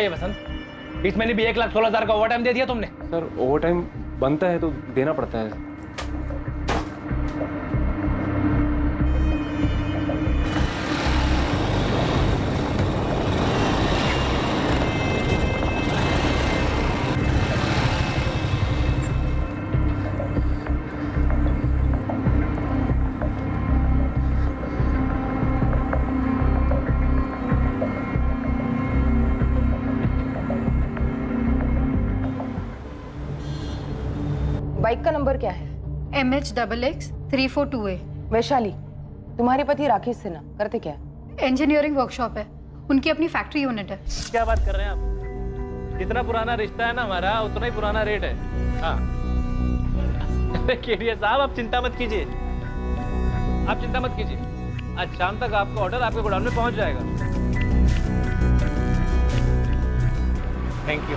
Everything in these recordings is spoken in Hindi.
ये वसंत? इस महीने भी 1,16,000 का ओवर टाइम दे दिया तुमने। सर ओवर टाइम बनता है तो देना पड़ता है। बाइक का नंबर क्या है? MH XX 342A। वैशाली, तुम्हारे पति राकेश सिन्हा करते क्या है? इंजीनियरिंग वर्कशॉप है, उनकी अपनी फैक्ट्री यूनिट है। क्या बात कर रहे हैं आप? जितना पुराना रिश्ता है ना हमारा, उतना ही पुराना रेट है। हाँ केडिया साहब, आप चिंता मत कीजिए, आप चिंता मत कीजिए। आज शाम तक आपका ऑर्डर आपके गोडाउन में पहुंच जाएगा। Thank you.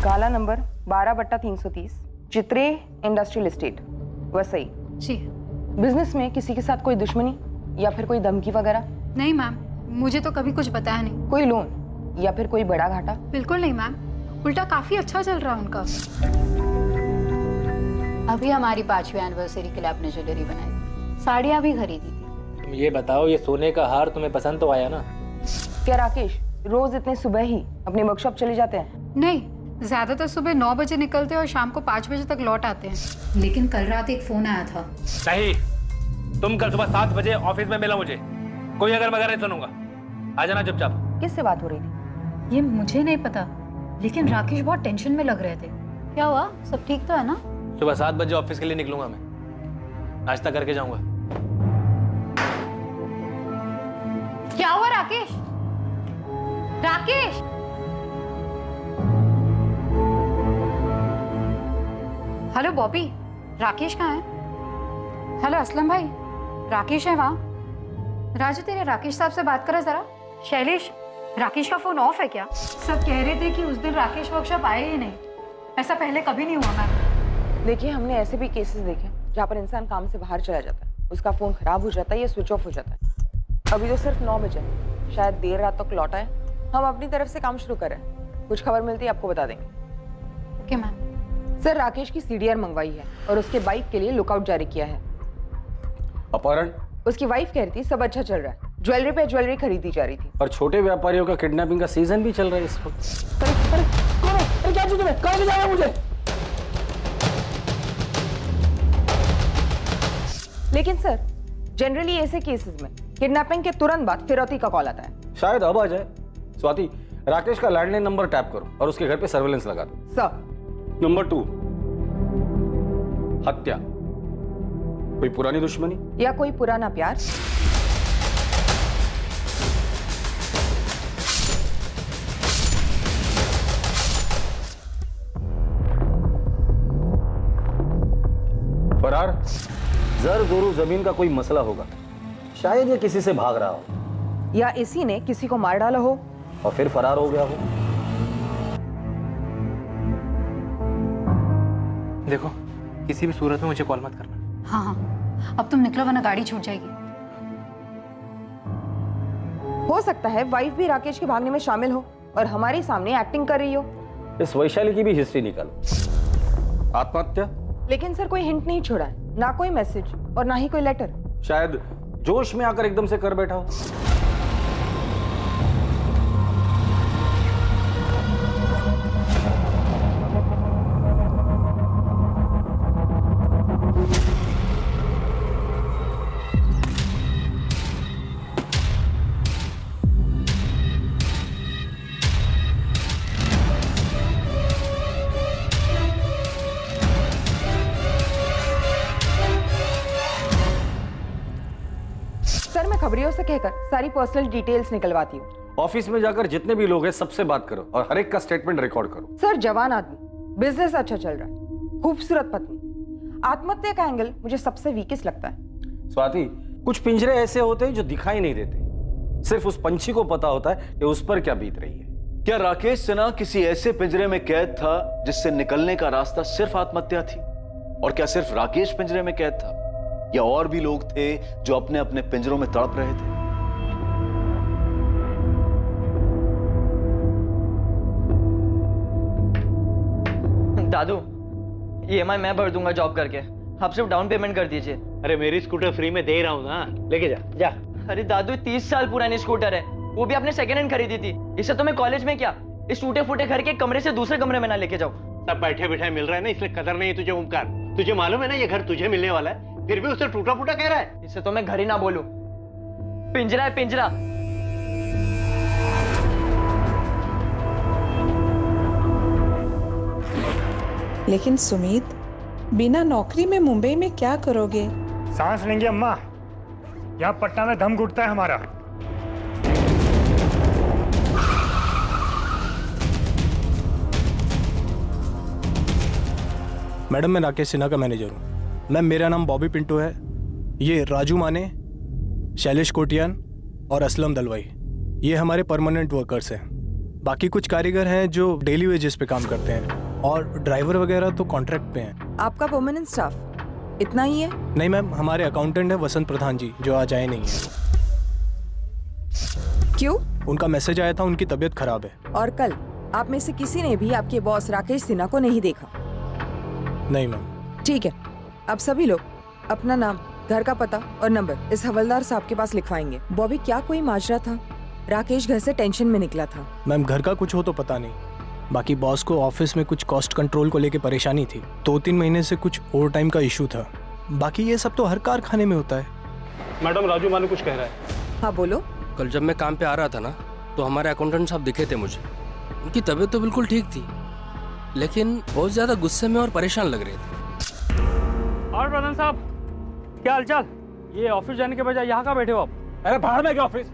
काला नंबर 12/330, चित्रे इंडस्ट्रियल एस्टेट, वसई। जी। बिजनेस में किसी के साथ कोई दुश्मनी या फिर कोई धमकी वगैरह? नहीं मैम, मुझे तो कभी कुछ बताया नहीं। कोई लोन या फिर कोई बड़ा घाटा? बिल्कुल नहीं मैम, उल्टा काफी अच्छा चल रहा है उनका। अभी हमारी 5वीं एनिवर्सरी के लिए आपने ज्वेलरी बनाई, साड़ियाँ भी खरीदी थी। तुम ये बताओ, ये सोने का हार तुम्हें पसंद तो आया ना? क्या राकेश रोज इतने सुबह ही अपने वर्कशॉप चले जाते हैं? नहीं, ज्यादातर सुबह 9 बजे निकलते हैं और शाम को 5 बजे तक लौट आते हैं। लेकिन कल रात एक फोन आया था। नहीं, तुम कल सुबह 7 बजे ऑफिस में मिलो मुझे। कोई अगर मगर नहीं सुनूंगा। आ जाना चुपचाप। किससे बात हो रही थी? ये मुझे नहीं पता, लेकिन राकेश बहुत टेंशन में लग रहे थे। क्या हुआ, सब ठीक तो है ना? सुबह 7 बजे ऑफिस के लिए निकलूंगा मैं, नाश्ता करके जाऊंगा। क्या हुआ राकेश? राकेश! हेलो बॉबी, राकेश कहाँ है? हेलो असलम भाई, राकेश है वहाँ? राजू, तेरे राकेश साहब से बात करा जरा। शैलेश, राकेश का फोन ऑफ है क्या? सब कह रहे थे कि उस दिन राकेश वर्कशॉप आए ही नहीं। ऐसा पहले कभी नहीं हुआ मैम। देखिए, हमने ऐसे भी केसेस देखे जहाँ पर इंसान काम से बाहर चला जाता है, उसका फोन खराब हो जाता है या स्विच ऑफ हो जाता है। अभी तो सिर्फ 9 बजे, शायद देर रात तक लौटा है। हम अपनी तरफ से काम शुरू करें, कुछ खबर मिलती है आपको बता देंगे। Okay ma'am. सर, राकेश की CDR मंगवाई है और उसके बाइक के लिए लुकआउट जारी किया है। अपहरण? उसकी वाइफ कह रही थी सब अच्छा चल रहा है, ज्वेलरी पे ज्वेलरी खरीदी जा रही थी। और छोटे व्यापारियों का किडनैपिंग का सीजन भी चल रहा है इस वक्त। अरे क्या चीज है? कहाँ ले जा रहे हो मुझे? लेकिन सर, जनरली ऐसे केसेस में किडनैपिंग के तुरंत बाद फिरौती का कॉल आता है। शायद अब आ जाए। स्वाति, राकेश का लैंडलाइन नंबर टैप करो और उसके घर पे सर्वेलेंस लगा दो। सर। नंबर 2, हत्या। कोई पुरानी दुश्मनी या कोई पुराना प्यार? फरार? जर जोरू जमीन का कोई मसला होगा, शायद ये किसी से भाग रहा हो, या इसी ने किसी को मार डाला हो और फिर फरार हो गया हो। देखो, किसी भी सूरत में मुझे कॉल मत करना। हाँ हाँ, अब तुम निकलो वरना गाड़ी छूट जाएगी। हो सकता है वाइफ भी राकेश के भागने में शामिल हो और हमारे सामने एक्टिंग कर रही हो। इस वैशाली की भी हिस्ट्री निकालो। आत्महत्या? लेकिन सर, कोई हिंट नहीं छोड़ा है, ना कोई मैसेज और ना ही कोई लेटर। शायद जोश में आकर एकदम से कर बैठा हो। सर, मैं खबरियों से कहकर सारी पर्सनल डिटेल्स निकलवाती हूँ। ऑफिस में जाकर जितने भी लोग हैं सबसे बात करो और हर एक का स्टेटमेंट रिकॉर्ड करो। सर, जवान आदमी, बिजनेस अच्छा चल रहा है, खूबसूरत पत्नी, आत्महत्या का एंगल मुझे सबसे वीकेस्ट लगता है। स्वाति, कुछ पिंजरे ऐसे होते हैं जो दिखाई नहीं देते, सिर्फ उस पंछी को पता होता है कि उस पर क्या बीत रही है। क्या राकेश सिन्हा किसी ऐसे पिंजरे में कैद था जिससे निकलने का रास्ता सिर्फ आत्महत्या थी? और क्या सिर्फ राकेश पिंजरे में कैद था या और भी लोग थे जो अपने अपने पिंजरों में तड़प रहे थे? दादू EMI मैं भर दूंगा जॉब करके, आप सिर्फ डाउन पेमेंट कर दीजिए। अरे मेरी स्कूटर फ्री में दे रहा हूँ ना, लेके जा जा। अरे दादू 30 साल पुरानी स्कूटर है, वो भी आपने सेकेंड हैंड खरीदी थी। इससे तो मैं कॉलेज में क्या इस टूटे फूटे घर के एक कमरे से दूसरे कमरे में ना लेके जाऊँ। सब बैठे बैठे मिल रहा है ना, इसलिए कदर नहीं है तुझे ओमकार। तुझे मालूम है ना ये घर तुझे मिलने वाला है, फिर भी उसे टूटा फूटा कह रहा है। इससे तो मैं घर ही ना बोलूं, पिंजरा है पिंजरा। लेकिन सुमित, बिना नौकरी में मुंबई में क्या करोगे? सांस लेंगे अम्मा, यहाँ पटना में दम घुटता है हमारा। मैडम मैं राकेश सिन्हा का मैनेजर हूँ। मैम मेरा नाम बॉबी पिंटू है। ये राजू माने, शैलेश कोटियान और असलम दलवाई ये हमारे परमानेंट वर्कर्स हैं। बाकी कुछ कारीगर हैं जो डेली वेजेस पे काम करते हैं और ड्राइवर वगैरह तो कॉन्ट्रैक्ट पे हैं। आपका परमानेंट स्टाफ इतना ही है? नहीं मैम, हमारे अकाउंटेंट है वसंत प्रधान जी जो आज आए नहीं हैं। क्यों? उनका मैसेज आया था, उनकी तबीयत खराब है। और कल आप में से किसी ने भी आपके बॉस राकेश सिन्हा को नहीं देखा? नहीं मैम। ठीक है, अब सभी लोग अपना नाम, घर का पता और नंबर इस हवलदार साहब के पास लिखवाएंगे। बॉबी क्या कोई माजरा था? राकेश घर से टेंशन में निकला था। मैम घर का कुछ हो तो पता नहीं, बाकी बॉस को ऑफिस में कुछ कॉस्ट कंट्रोल को लेके परेशानी थी। 2-3 महीने से कुछ ओवर टाइम का इशू था। बाकी ये सब तो हर कारखाने में होता है। मैडम राजू माने कुछ कह रहा है। हाँ बोलो। कल जब मैं काम पे आ रहा था ना, तो हमारे अकाउंटेंट साहब दिखे थे मुझे। उनकी तबीयत तो बिल्कुल ठीक थी, लेकिन बहुत ज्यादा गुस्से में और परेशान लग रहे थे। और प्रधान साहब क्या हालचाल? ये ऑफिस जाने के बजाय यहाँ का बैठे हो आप? अरे बाहर में क्या ऑफिस?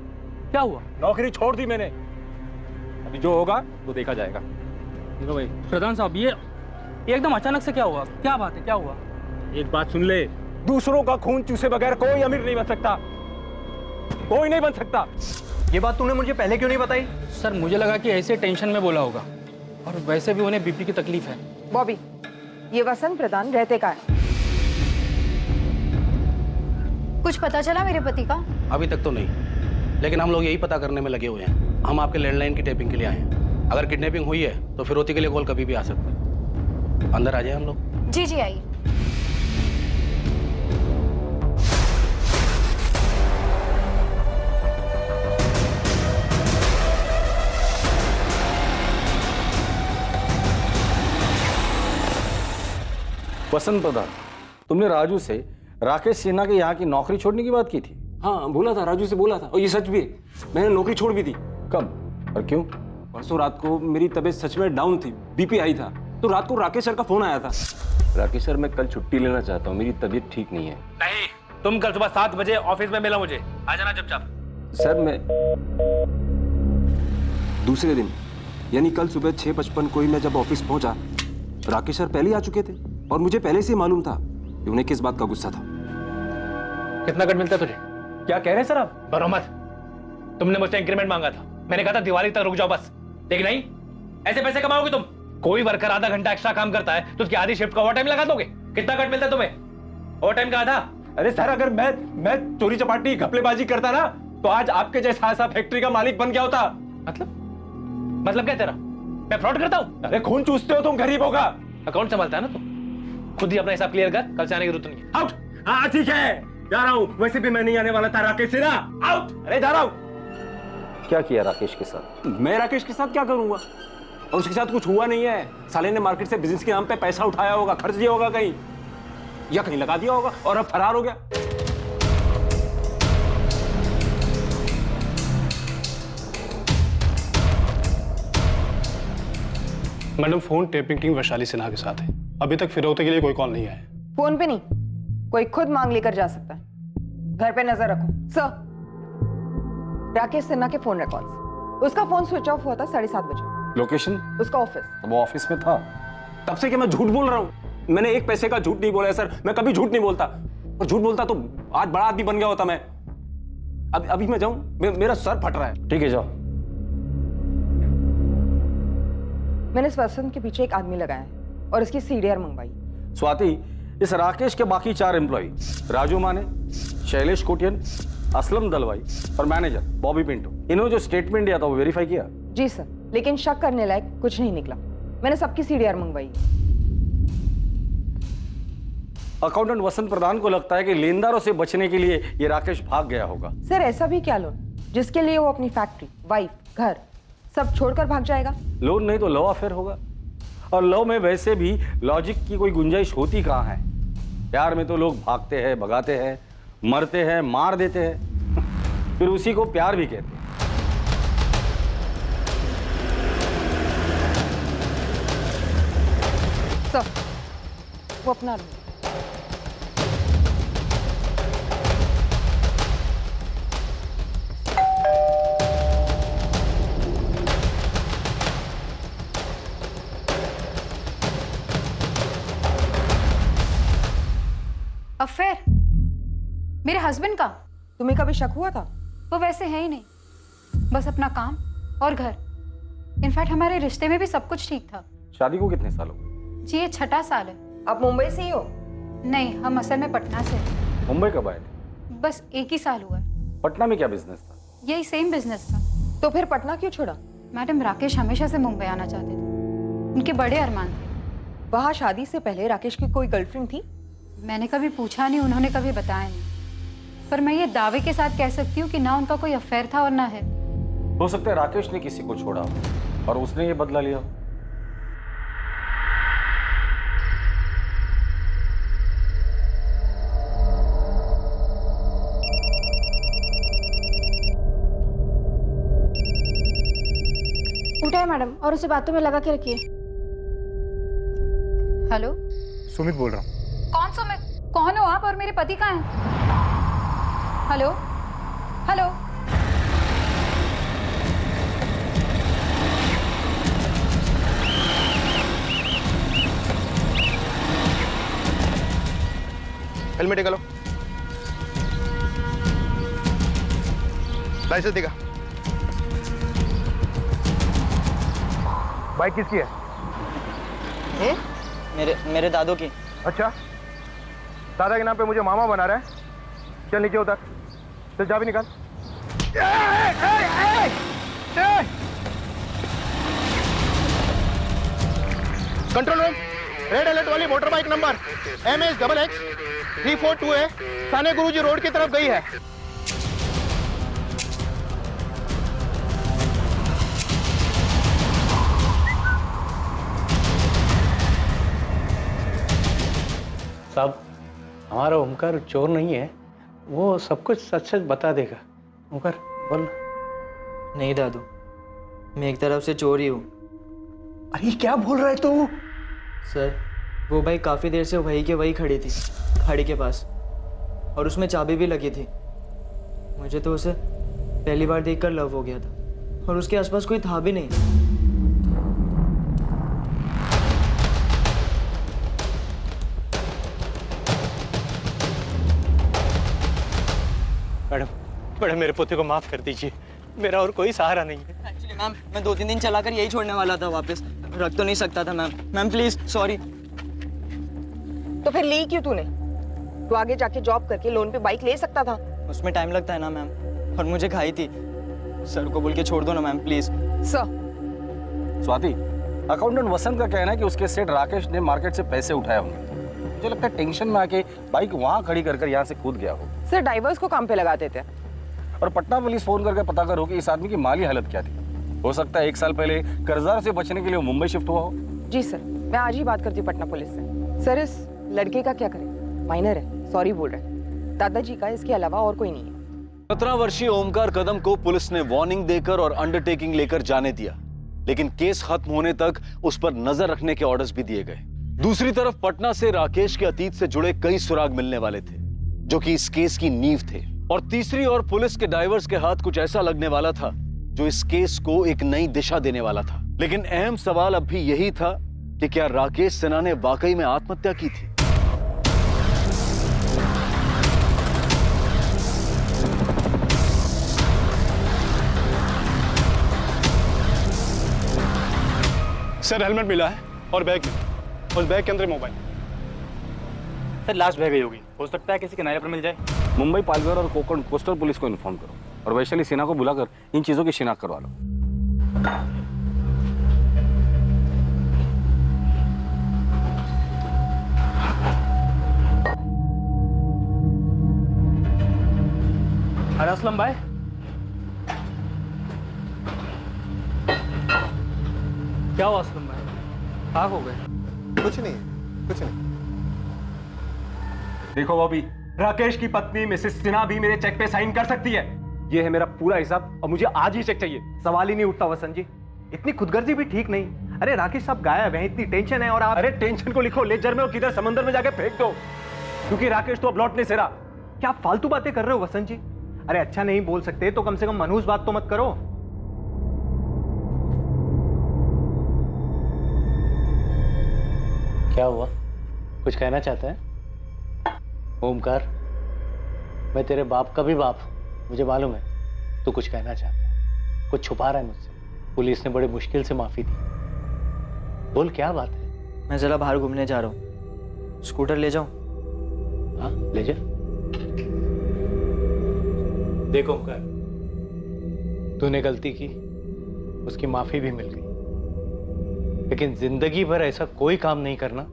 क्या हुआ? नौकरी छोड़ दी मैंने, अभी जो होगा वो देखा जाएगा। देखो भाई प्रधान साहब, ये एकदम अचानक से क्या हुआ? क्या बात है, क्या हुआ? एक बात सुन ले, दूसरों का खून चूसे बगैर कोई अमीर नहीं बन सकता, कोई नहीं बन सकता। ये बात तूने मुझे पहले क्यों नहीं बताई? सर मुझे लगा कि ऐसे टेंशन में बोला होगा, और वैसे भी उन्हें बीपी की तकलीफ है। बॉबी, ये वसंत प्रधान रहते का है? कुछ पता चला मेरे पति का? अभी तक तो नहीं, लेकिन हम लोग यही पता करने में लगे हुए हैं। हम आपके लैंडलाइन की टेपिंग के लिए आए हैं। अगर किडनैपिंग हुई है तो फिरौती के लिए कॉल कभी भी आ सकता है। अंदर आ जाए हम लोग। जी जी आइए। वसंत प्रधान, तुमने राजू से राकेश सिन्हा के यहाँ की नौकरी छोड़ने की बात की थी? हाँ बोला था, राजू से बोला था, और ये सच भी है। मैंने नौकरी छोड़ भी दी। कब और क्यों? परसों रात को मेरी तबीयत सच में डाउन थी, बीपी आई था, तो रात को राकेश सर का फोन आया था। राकेश सर, मैं कल छुट्टी लेना चाहता हूँ, मेरी तबीयत ठीक नहीं है। नहीं, तुम कल सुबह 7 बजे ऑफिस में मिला मुझे, आ जाना चुपचाप। सर मैं दूसरे दिन यानी कल सुबह 6:55 को ही मैं जब ऑफिस पहुंचा, राकेश सर पहले ही आ चुके थे और मुझे पहले से मालूम था कि उन्हें किस बात का गुस्सा था। कितना कट मिलता है तुझे? क्या कह रहे हैं सर आप? बनो मत। तुमने मुझसे इंक्रीमेंट मांगा था, मैंने कहा था दिवाली तक रुक जाओ बस, लेकिन नहीं। ऐसे पैसे कमाओगे तुम? कोई वर्कर आधा घंटा एक्स्ट्रा काम करता है तो उसकी आधी शिफ्ट का ओवर टाइम लगा दोगे? कितना कट मिलता है तुम्हें ओवर टाइम का आधा? अरे सर, अगर मैं चोरी चपाटी घपलेबाजी करता ना, तो आज आपके जैसा ऐसा फैक्ट्री का मालिक बन गया होता। मतलब क्या तेरा? मैं फ्रॉड करता हूँ? अरे खून चूसते हो तुम गरीबों का। अकाउंट संभालता है ना तू, खुद ही अपना हिसाब क्लियर कर, कल से आने की जरूरत नहीं है। आउट। हाँ ठीक है, जा रहा हूँ। वैसे भी मैं नहीं आने वाला था राकेश सिन्हा। आउट। अरे जा रहा हूँ। क्या किया राकेश के साथ? मैं राकेश के साथ क्या करूंगा? और उसके साथ कुछ हुआ नहीं है। साले ने मार्केट से बिजनेस के नाम पे पैसा उठाया होगा, खर्च दिया होगा कहीं, या कहीं लगा दिया होगा और अब फरार हो गया। Madam phone tapping team Vaishali Sinha के साथ है। अभी तक फिरौते के लिए कोई कॉल नहीं आया। फोन पे नहीं, कोई खुद मांग लेकर जा सकता है। घर पे नजर रखो सर। राकेश सिन्हा के फोन रिकॉर्ड्स, उसका फोन स्विच ऑफ हुआ था 7:30 बजे। लोकेशन? उसका ऑफिस। वो ऑफिस में था। तब से क्या मैं झूठ बोल रहा हूँ? मैंने एक पैसे का झूठ नहीं बोला है सर। मैं कभी झूठ नहीं बोलता, और झूठ बोलता तो आज बड़ा आदमी बन गया होता मैं। अभी मैं जाऊं? मेरा सर फट रहा है। ठीक है जाओ। मैंने इस वसंत के पीछे एक आदमी लगाया है और इसकी सीडीआर मंगवाई। स्वाति, इस राकेश के बाकी 4 एम्प्लॉय, राजू माने, शैलेश कोटियन, असलम दलवाई और मैनेजर बॉबी पिंटू, इन्होंने जो स्टेटमेंट दिया था वो वेरीफाई किया? जी सर, लेकिन शक करने लायक कुछ नहीं निकला। मैंने सबकी सीडीआर मंगवाई। अकाउंटेंट वसंत प्रधान को लगता है कि लेनदारों से बचने के लिए ये राकेश भाग गया होगा। सर ऐसा भी क्या लोन जिसके लिए वो अपनी फैक्ट्री, वाइफ, घर सब छोड़कर भाग जाएगा? लोन नहीं तो लव अफेयर होगा, और लव में वैसे भी लॉजिक की कोई गुंजाइश होती कहाँ है। प्यार में तो लोग भागते हैं, भगाते हैं, मरते हैं, मार देते हैं, फिर उसी को प्यार भी कहते हैं। सर वो अपना रूम। अफेयर मेरे हस्बैंड का? तुम्हें कभी शक हुआ था? वो वैसे है ही नहीं, बस अपना काम और घर। इनफैक्ट हमारे रिश्ते में भी सब कुछ ठीक था। शादी को कितने साल हो गए? जी ये 6ठा साल है। आप मुंबई से ही हो? नहीं, हम असल में पटना से हैं। मुंबई कब आए थे? बस 1 ही साल हुआ है। पटना में क्या बिजनेस था? यही सेम बिजनेस था। तो फिर पटना क्यों छोड़ा? मैडम राकेश हमेशा से मुंबई आना चाहते थे, उनके बड़े अरमान थे। वहाँ शादी से पहले राकेश की कोई गर्लफ्रेंड थी? मैंने कभी पूछा नहीं, उन्होंने कभी बताया नहीं, पर मैं ये दावे के साथ कह सकती हूँ कि ना उनका कोई अफेयर था और ना है। हो सकता है राकेश ने किसी को छोड़ा हो और उसने ये बदला लिया। उठाए मैडम और उसे बातों में लगा के रखिए। हेलो, सुमित बोल रहा हूँ। कौन सुमित? कौन हो आप और मेरे पति कहाँ हैं? Hello hello. हेलमेट निकालो, लाइसेंस दिखा। बाइक किसकी है? मेरे दादू की। अच्छा, दादा के नाम पे मुझे मामा बना रहा है। चल नीचे उतर, चल चाबी निकाल। कंट्रोल रूम, रेड अलर्ट वाली motor bike number MH XX 342 है, साने गुरुजी रोड की तरफ गई है। साहब, हमारा ओमकार चोर नहीं है, वो सब कुछ सच सच बता देगा। ओमकार बोल। नहीं दादू, मैं एक तरफ से चोर ही हूँ। अरे क्या बोल रहा है तू? सर वो बाइक काफ़ी देर से वही के वही खड़ी थी, खाड़ी के पास, और उसमें चाबी भी लगी थी। मुझे तो उसे पहली बार देखकर लव हो गया था, और उसके आसपास कोई था भी नहीं। मैडम मेरे पोते को माफ कर दीजिए, मेरा और कोई सहारा नहीं है। एक्चुअली मैम, मैं 2-3 दिन चलाकर यही छोड़ने वाला था, वापस रख तो नहीं सकता था मैम। Ma'am please, sorry. तो फिर ली क्यों तूने? तू आगे जाके जॉब करके लोन पे बाइक ले सकता था। उसमें टाइम लगता है ना मैम, और मुझे खाई थी। सर को बोल के छोड़ दो ना ma'am, please. Sir Swati, accountant Vasant का कहना है कि उसके सेठ राकेश ने मार्केट से पैसे उठाए होंगे। मुझे लगता है टेंशन में आके बाइक वहां खड़ी कर यहाँ से कूद गया हो। सर ड्राइवर्स को काम पे लगाते थे। और पटना पुलिस फोन करके पता करो कि इस आदमी की माली हालत क्या थी। हो सकता है 1 साल पहले कर्जदार से बचने के लिए मुंबई शिफ्ट हुआ हो। जी सर, मैं आज ही बात करती हूँ पटना पुलिस से। सर इस लड़के का क्या करें? माइनर है, सॉरी बोल रहे हैं। दादाजी का इसके अलावा और कोई नहीं है। 17 वर्षीय ओमकार कदम को पुलिस ने वार्निंग देकर और अंडरटेकिंग लेकर जाने दिया, लेकिन केस खत्म होने तक उस पर नजर रखने के ऑर्डर्स भी दिए गए। दूसरी तरफ पटना से राकेश के अतीत से जुड़े कई सुराग मिलने वाले थे, जो कि इस केस की नींव थे। और तीसरी ओर पुलिस के डाइवर्स के हाथ कुछ ऐसा लगने वाला था जो इस केस को एक नई दिशा देने वाला था। लेकिन अहम सवाल अब भी यही था कि क्या राकेश सिन्हा ने वाकई में आत्महत्या की थी? सर हेलमेट मिला है और बैग मिला, उस बैग के अंदर मोबाइल। सर लास्ट बैग होगी, हो सकता है किसी किनारे पर मिल जाए। मुंबई, पालघर और कोकण कोस्टल पुलिस को इन्फॉर्म करो और वैशाली सिन्हा को बुलाकर इन चीजों की शिनाख्त करवा लो। असलम भाई, क्या हुआ असलम भाई, आग हो गए? कुछ नहीं, कुछ नहीं। देखो बॉबी, राकेश की पत्नी मिसेस सिन्हा भी मेरे चेक पे साइन कर सकती है। ये है मेरा पूरा हिसाब और मुझे आज ही चेक चाहिए। सवाल ही नहीं उठता वसंत जी, इतनी खुदगर्जी भी ठीक नहीं। अरे राकेश साहब गायब है, इतनी टेंशन है और आप। अरे टेंशन को लिखो लेजर में और किधर समंदर में जाके फेंक दो, क्योंकि राकेश तो अब लौट नहीं से रहा। क्या आप फालतू बातें कर रहे हो वसंत जी? अरे अच्छा नहीं बोल सकते तो कम से कम मनहूस बात तो मत करो। क्या हुआ, कुछ कहना चाहता है? ओमकार, मैं तेरे बाप का भी बाप हूं, मुझे मालूम है तू कुछ कहना चाहता है, कुछ छुपा रहा है मुझसे। पुलिस ने बड़ी मुश्किल से माफी दी, बोल क्या बात है? मैं जरा बाहर घूमने जा रहा हूँ, स्कूटर ले जाऊं? हाँ ले जा। देखो ओमकार, तूने गलती की, उसकी माफी भी मिल गई, लेकिन जिंदगी भर ऐसा कोई काम नहीं करना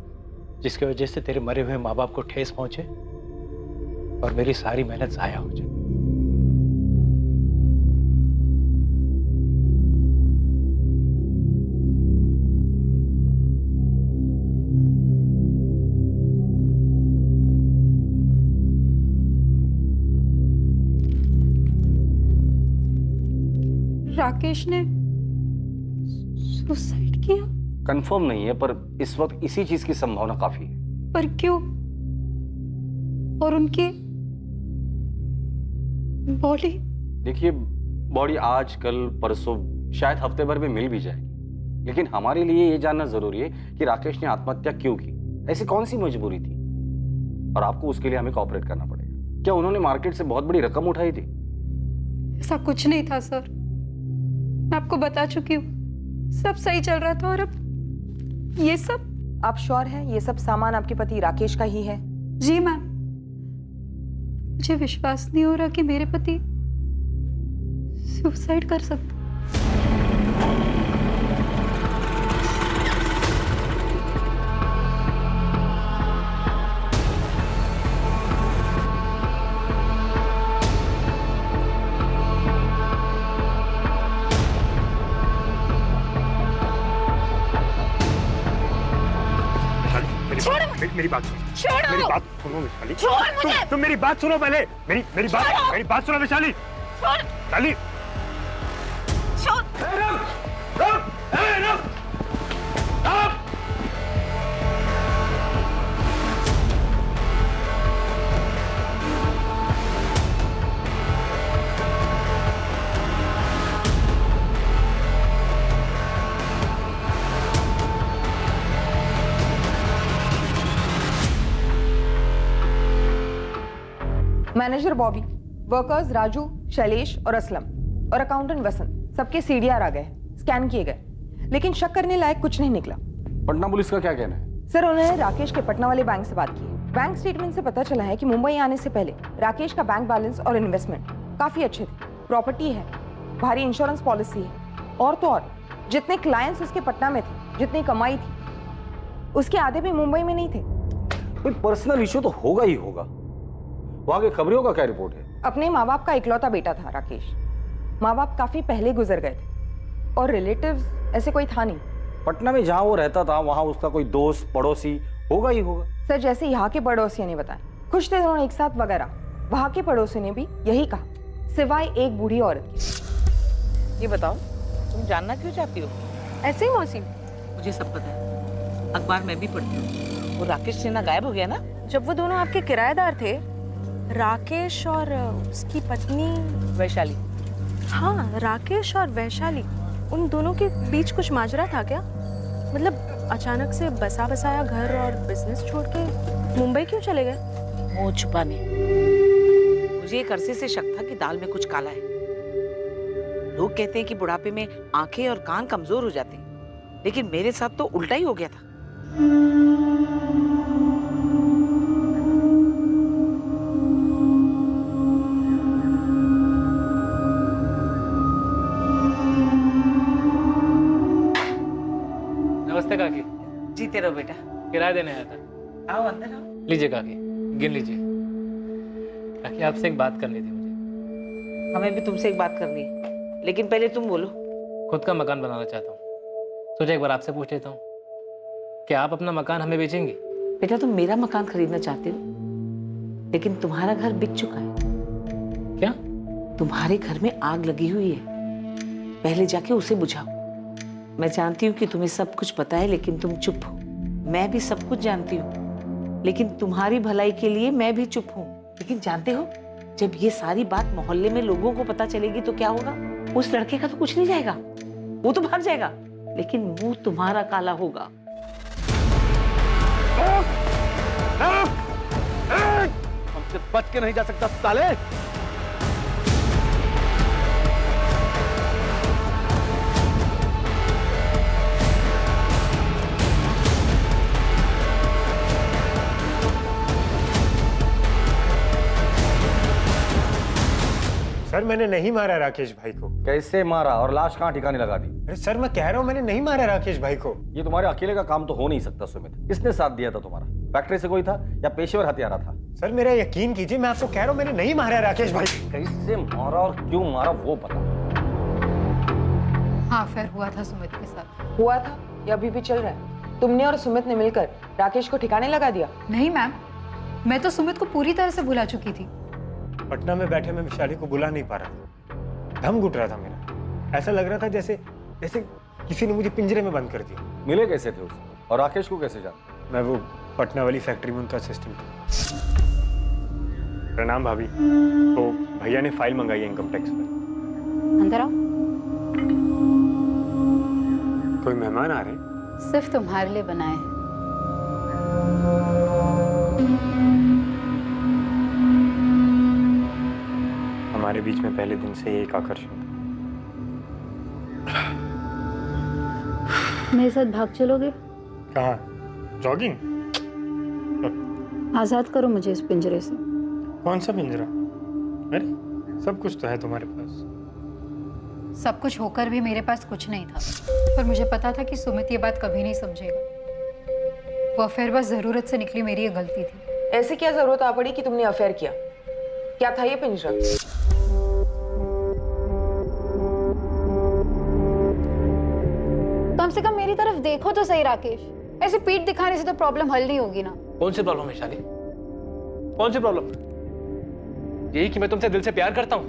जिसकी वजह से तेरे मरे हुए माँ बाप को ठेस पहुंचे और मेरी सारी मेहनत जाया हो जाए। राकेश ने सुसाइड किया? कंफर्म नहीं है, पर इस वक्त इसी चीज की संभावना काफी है। पर क्यों? और उनकी बॉडी? देखिए, बॉडी आज कल परसों शायद हफ्ते भर में मिल भी जाएगी, लेकिन हमारे लिए ये जानना जरूरी है कि राकेश ने आत्महत्या क्यों की, ऐसी कौन सी मजबूरी थी, और आपको उसके लिए हमें कोऑपरेट करना पड़ेगा। क्या उन्होंने मार्केट से बहुत बड़ी रकम उठाई थी? ऐसा कुछ नहीं था सर, मैं आपको बता चुकी हूँ, सब सही चल रहा था और अब ये सब। आप श्योर हैं ये सब सामान आपके पति राकेश का ही है? जी मैम, मुझे विश्वास नहीं हो रहा कि मेरे पति सुसाइड कर सकते। मेरी बात सुनो, छोड़ो! मेरी बात सुनो वैशाली। छोड़ मुझे! तुम मेरी बात सुनो पहले, मेरी बात सुनो वैशाली। छोड़! वैशाली, छोड़! मैनेजर बॉबी, वर्कर्स राजू, शैलेश और असलम और अकाउंटेंट वसंत सबके सीडीआर आ गए, स्कैन किए गए, लेकिन शक करने लायक कुछ नहीं निकला। पटना पुलिस का क्या कहना है? सर, उन्होंने राकेश के पटना वाले बैंक से बात की है। बैंक स्टेटमेंट से पता चला है कि मुंबई आने से पहले राकेश का बैंक बैलेंस और इन्वेस्टमेंट काफी अच्छे थे, प्रॉपर्टी है, भारी इंश्योरेंस पॉलिसी है, और तो और जितने क्लाइंट्स उसके पटना में थे, जितनी कमाई थी, उसके आधे भी मुंबई में नहीं थे। कोई पर्सनल इश्यू तो होगा ही होगा। वहां के खबरियों का क्या रिपोर्ट है? अपने माँ बाप का इकलौता बेटा था राकेश। माँ बाप काफी पहले गुजर गए थे और रिलेटिव्स ऐसे कोई था नहीं। पटना में जहां वो रहता था वहां उसका कोई दोस्त पड़ोसी होगा ही होगा। सर, जैसे यहाँ के पड़ोसियों ने बताया, खुश थे दोनों एक साथ वगैरह, वहां के पड़ोसियों ने भी यही कहा, सिवाय एक बूढ़ी औरत की। ये बताओ, तुम जानना क्यों चाहती हो? ऐसे ही मौसी, मुझे सब पता है, अखबार में भी पढ़ती हूँ। वो राकेश सिन्हा गायब हो गया ना? जब वो दोनों आपके किराएदार थे, राकेश और उसकी पत्नी वैशाली। हाँ, राकेश और वैशाली, उन दोनों के बीच कुछ माजरा था क्या? मतलब अचानक से बसा बसाया घर और बिजनेस छोड़ के मुंबई क्यों चले गए? मुंह छुपाने। मुझे एक अरसे से शक था कि दाल में कुछ काला है। लोग कहते हैं कि बुढ़ापे में आंखें और कान कमजोर हो जाते हैं, लेकिन मेरे साथ तो उल्टा ही हो गया था। नमस्ते काकी। जीते रहो बेटा। किराया देने आया था। आओ अंदर आओ। लीजिए काकी, गिन लीजिए। काकी, आपसे एक बात करनी थी मुझे। हमें भी तुमसे एक बात करनी है, लेकिन पहले तुम बोलो। खुद का मकान बनाना चाहता हूँ। सोचा एक बार आपसे पूछ लेता हूँ, क्या आप अपना मकान हमें बेचेंगी? बेटा तुम मेरा मकान खरीदना चाहते हो, लेकिन तुम्हारा घर बिक चुका है। क्या? तुम्हारे घर में आग लगी हुई है, पहले जाके उसे बुझाओ। मैं जानती हूँ कि तुम्हें सब कुछ पता है, लेकिन तुम चुप हो। मैं भी सब कुछ जानती हूँ, लेकिन तुम्हारी भलाई के लिए मैं भी चुप हूँ। लेकिन जानते हो, जब ये सारी बात मोहल्ले में लोगों को पता चलेगी तो क्या होगा? उस लड़के का तो कुछ नहीं जाएगा, वो तो भाग जाएगा, लेकिन मुंह तुम्हारा काला होगा। हमसे बच के नहीं जा सकता साले। सर मैंने नहीं मारा राकेश भाई को। कैसे मारा और लाश कहाँ ठिकाने लगा दी? अरे सर मैं कह रहा हूँ मैंने नहीं मारा राकेश भाई को। ये तुम्हारे अकेले का काम तो हो नहीं सकता सुमित। किसने साथ दिया था तुम्हारा? फैक्ट्री से कोई था या पेशेवर हत्यारा था? सर मेरा यकीन कीजिए, मैं आपको कह रहा हूँ मैंने नहीं मारा राकेश भाई। कैसे मारा और क्यों मारा वो पता। हाँ अफेयर हुआ था सुमित के साथ। हुआ था या अभी भी चल रहा है? तुमने और सुमित ने मिलकर राकेश को ठिकाने लगा दिया? नहीं मैम, मैं तो सुमित को पूरी तरह से भुला चुकी थी। पटना में बैठे मैं विशाली को बुला नहीं पा रहा था, दम घुट रहा था मेरा। ऐसा लग रहा था जैसे जैसे किसी ने मुझे पिंजरे में बंद कर दिया। मिले कैसे थे उसे और राकेश को कैसे जाना? मैं वो पटना वाली फैक्ट्री में उनका असिस्टेंट था। प्रणाम भाभी। तो भैया ने फाइल मंगाई है इनकम टैक्स पर। अंदर आओ। कोई मेहमान आ रहे हैं? सिर्फ तुम्हारे लिए बनाए हैं। हमारे बीच में पहले दिन से एक आकर्षण था। मेरे साथ भाग चलोगे? कहाँ? जॉगिंग? आजाद करो मुझे इस पिंजरे से। कौन सा पिंजरा? अरे सब कुछ तो है तुम्हारे पास। सब कुछ होकर भी मेरे पास कुछ नहीं था, पर मुझे पता था कि सुमित ये बात कभी नहीं समझेगा। वो अफेयर बस जरूरत से निकली, मेरी ये गलती थी। ऐसे क्या जरूरत आ पड़ी कि तुमने अफेयर किया? क्या था ये पिंजरा? कम से कम मेरी तरफ देखो तो सही राकेश। ऐसे पीठ दिखाने से तो प्रॉब्लम हल नहीं होगी ना। कौन सी प्रॉब्लम है शाली? कौन सी प्रॉब्लम? यही कि मैं तुमसे दिल से प्यार करता हूँ,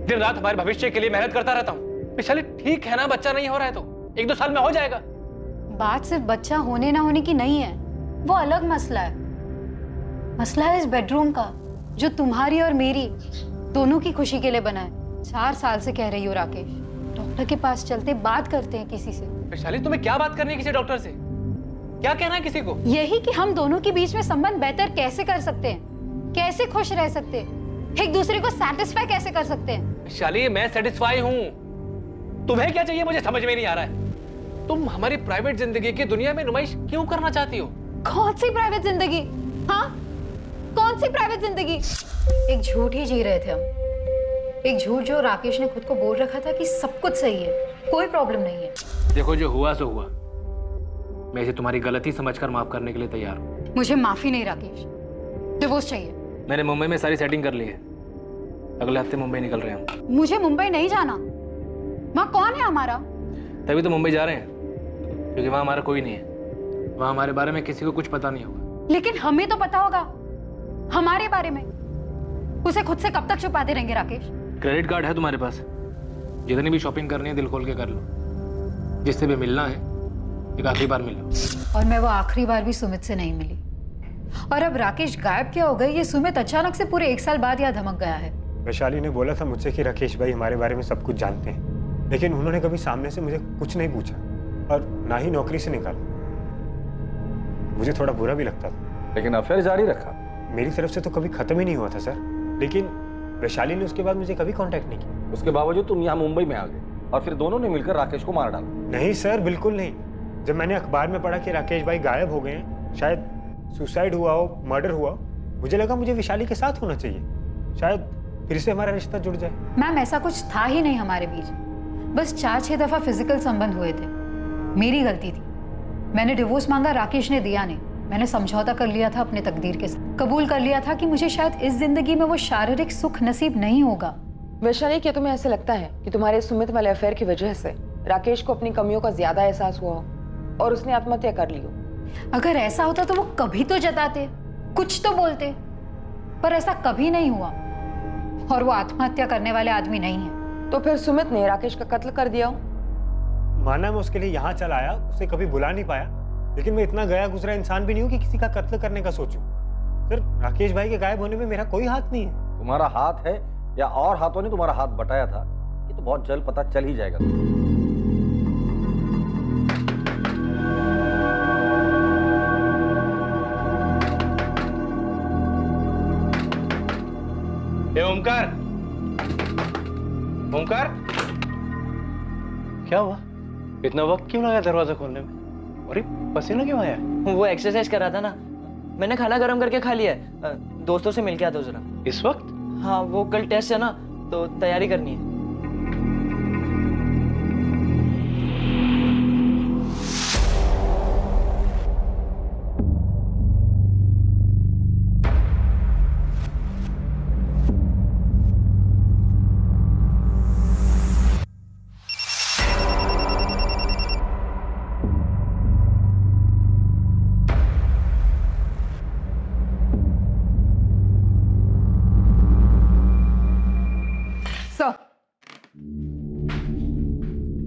दिन रात हमारे भविष्य के लिए मेहनत करता रहता हूँ। विशाली ठीक है ना, बच्चा नहीं हो रहा है तो 1-2 साल में हो जाएगा। बात सिर्फ बच्चा होने ना होने की नहीं है, वो अलग मसला है। मसला है इस बेडरूम का, जो तुम्हारी और मेरी दोनों की खुशी के लिए बना है। 4 साल से कह रही हो राकेश, डॉक्टर के पास चलते बात करते हैं किसी से। विशाली तुम्हें क्या बात करनी है किसी डॉक्टर से? क्या कहना है किसी को? यही कि हम दोनों के बीच में संबंध बेहतर कैसे कर सकते हैं, कैसे खुश रह सकते हैं, एक दूसरे को सैटिस्फाई कैसे कर सकते हैं। विशाली मैं सेटिस्फाई हूँ, तुम्हें क्या चाहिए मुझे समझ में नहीं आ रहा है। तुम हमारी प्राइवेट जिंदगी की दुनिया में नुमाइश क्यों करना चाहती हो? कौन सी प्राइवेट जिंदगी? हाँ कौन सी प्राइवेट जिंदगी? एक झूठ ही जी रहे थे हम, एक झूठ जो राकेश ने खुद को बोल रखा था कि सब कुछ सही है, कोई प्रॉब्लम नहीं है। देखो जो हुआ सो हुआ, मैं इसे तुम्हारी गलती समझकर माफ करने के लिए तैयार हूँ। मुझे माफी नहीं राकेश, डिवोर्स चाहिए। मैंने मुंबई में सारी सेटिंग कर ली है, अगले हफ्ते मुंबई निकल रहे हैं। मुझे मुंबई नहीं जाना। वहाँ कौन है हमारा? तभी तो मुंबई जा रहे हैं, क्योंकि वहाँ हमारा कोई नहीं है। वहाँ हमारे बारे में किसी को कुछ पता नहीं होगा। लेकिन हमें तो पता होगा हमारे बारे में। उसे खुद से कब तक छुपाते रहेंगे राकेश? क्रेडिट कार्ड है तुम्हारे पास, जितनी भी शॉपिंग करनी है दिल खोल के कर लो। जिससे भी मिलना है एक आखिरी बार मिलो। और मैं वो आखिरी बार भी सुमित से नहीं मिली। और अब राकेश गायब क्या हो गए, ये सुमित अचानक से पूरे 1 साल बाद यहाँ धमक गया है। वैशाली ने बोला था मुझसे कि राकेश भाई हमारे बारे में सब कुछ जानते हैं, लेकिन उन्होंने कभी सामने से मुझे कुछ नहीं पूछा और ना ही नौकरी से निकाला। मुझे थोड़ा बुरा भी लगता था, लेकिन अफेयर जारी रखा। मेरी तरफ से तो कभी खत्म ही नहीं हुआ था सर, लेकिन वैशाली ने उसके बाद मुझे कभी कांटेक्ट नहीं किया। उसके बावजूद तुम यहाँ मुंबई में आ गए और फिर दोनों ने मिलकर राकेश को मार डाला। नहीं सर, बिल्कुल नहीं। जब मैंने अखबार में पढ़ा कि राकेश भाई गायब हो गए हैं, शायद सुसाइड हुआ हो, मर्डर हुआ, मुझे लगा मुझे विशाली के साथ होना चाहिए, शायद फिर से हमारा रिश्ता जुड़ जाए। मैम ऐसा कुछ था ही नहीं हमारे बीच, बस 4-6 दफा फिजिकल संबंध हुए थे। मेरी गलती थी, मैंने डिवोर्स मांगा, राकेश ने दिया नहीं। मैंने समझौता कर लिया था अपने तकदीर के साथ, कबूल कर लिया था कि मुझे शायद इस जिंदगी में वो शारीरिक सुख नसीब नहीं होगा, वैशाली, क्या तुम्हें ऐसे लगता है कि तुम्हारे सुमित वाले अफेयर की वजह से राकेश को अपनी कमियों का ज्यादा एहसास हुआ हो और उसने आत्महत्या कर ली हो? अगर ऐसा होता तो वो कभी तो जताते, कुछ तो बोलते, पर ऐसा कभी नहीं हुआ और वो आत्महत्या करने वाले आदमी नहीं है। तो फिर सुमित ने राकेश का कत्ल कर दिया हो? माना मैं उसके लिए यहाँ चल आया, उसे कभी बुला नहीं पाया, लेकिन मैं इतना गया गुजरा इंसान भी नहीं हूँ कि किसी का कत्ल करने का सोचूं। सर, राकेश भाई के गायब होने में मेरा कोई हाथ नहीं है। तुम्हारा हाथ है या और हाथों ने तुम्हारा हाथ बटाया था, ये तो बहुत जल्द पता चल ही जाएगा। ए ओमकार, ओमकार, क्या हुआ? इतना वक्त क्यों लगा दरवाजा खोलने में? अरे पसीना क्यों आया? वो एक्सरसाइज कर रहा था ना, मैंने खाना गर्म करके खा लिया है। दोस्तों से मिल के आता हूँ जरा। इस वक्त? हाँ, वो कल टेस्ट है ना, तो तैयारी करनी है।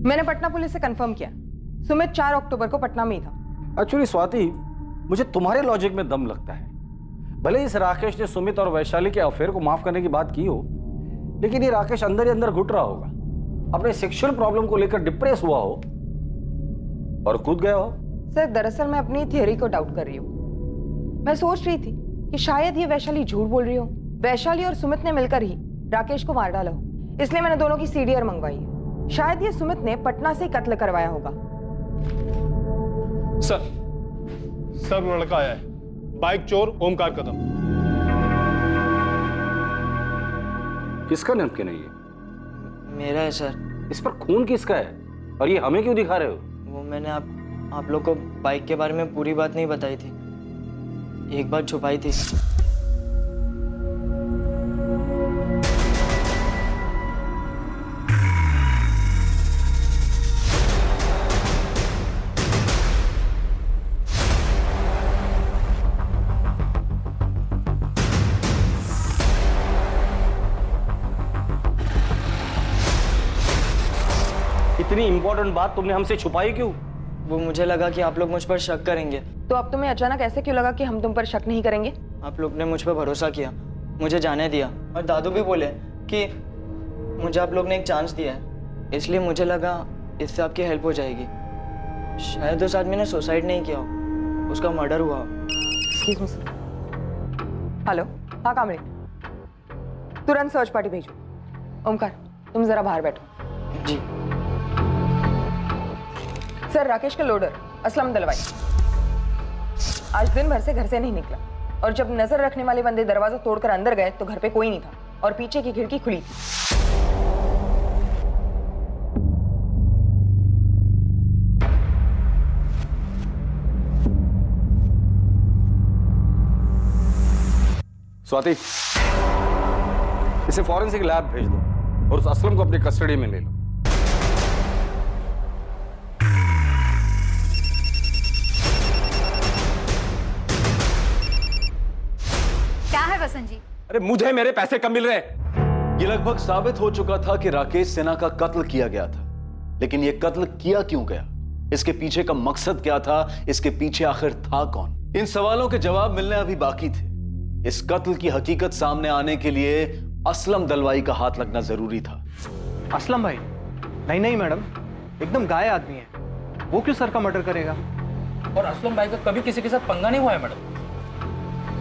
मैंने पटना पुलिस से कंफर्म किया, सुमित 4 अक्टूबर को पटना में ही था। एक्चुअली स्वाति, मुझे तुम्हारे लॉजिक में दम लगता है। भले इस राकेश ने सुमित और वैशाली के अफेयर को माफ करने की बात की हो, लेकिन ये राकेश अंदर ही अंदर घुट रहा होगा, अपने सेक्सुअल प्रॉब्लम को लेकर डिप्रेस हुआ हो और कूद गया हो। सर, दरअसल मैं अपनी थियोरी को डाउट कर रही हूँ। मैं सोच रही थी कि शायद ये वैशाली झूठ बोल रही हो, वैशाली और सुमित ने मिलकर ही राकेश को मार डाला हो, इसलिए मैंने दोनों की सीडीआर मंगवाई है। शायद ये सुमित ने पटना से ही कत्ल करवाया होगा। सर वो लड़का आया है, बाइक चोर ओमकार कदम। किसका नैपकिन है ये? मेरा है सर। इस पर खून किसका है और ये हमें क्यों दिखा रहे हो? वो मैंने आप लोग को बाइक के बारे में पूरी बात नहीं बताई थी, एक बात छुपाई थी। इतनी इंपॉर्टेंट बात तुमने हमसे छुपाई क्यों? वो मुझे लगा कि आप लोग मुझ पर शक करेंगे। तो अब तुम्हें अचानक ऐसे क्यों लगा कि हम तुम पर शक नहीं करेंगे? आप लोग ने मुझ पर भरोसा किया, मुझे जाने दिया, और दादू भी बोले कि मुझे आप लोग ने एक चांस दिया है, इसलिए मुझे लगा इससे आपकी हेल्प हो जाएगी। शायद उस आदमी ने सुसाइड नहीं किया हो, उसका मर्डर हुआ। हेलो, हाँ कामड़ी, तुरंत सर्च पार्टी भेजो। ओमकार, तुम जरा बाहर बैठो। जी सर, राकेश का लोडर असलम दलवाई आज दिन भर से घर से नहीं निकला, और जब नजर रखने वाले बंदे दरवाजा तोड़कर अंदर गए तो घर पे कोई नहीं था और पीछे की खिड़की खुली थी। स्वाति, इसे फॉरेंसिक लैब भेज दो और उस असलम को अपनी कस्टडी में ले लो। क्या है वसंत जी? अरे मुझे मेरे पैसे कब मिल रहे हैं? ये लगभग साबित हो चुका था कि राकेश सिन्हा का कत्ल किया गया था, लेकिन यह कत्ल किया क्यों गया, इसके पीछे का मकसद क्या था, इसके पीछे आखिर था कौन? इन सवालों के जवाब मिलने अभी बाकी थे। इस कत्ल की हकीकत सामने आने के लिए असलम दलवाई का हाथ लगना जरूरी था। असलम भाई? नहीं नहीं मैडम, एकदम गाय आदमी है, वो क्यों सर का मर्डर करेगा? और असलम भाई का कभी किसी के साथ पंगा नहीं हुआ है मैडम,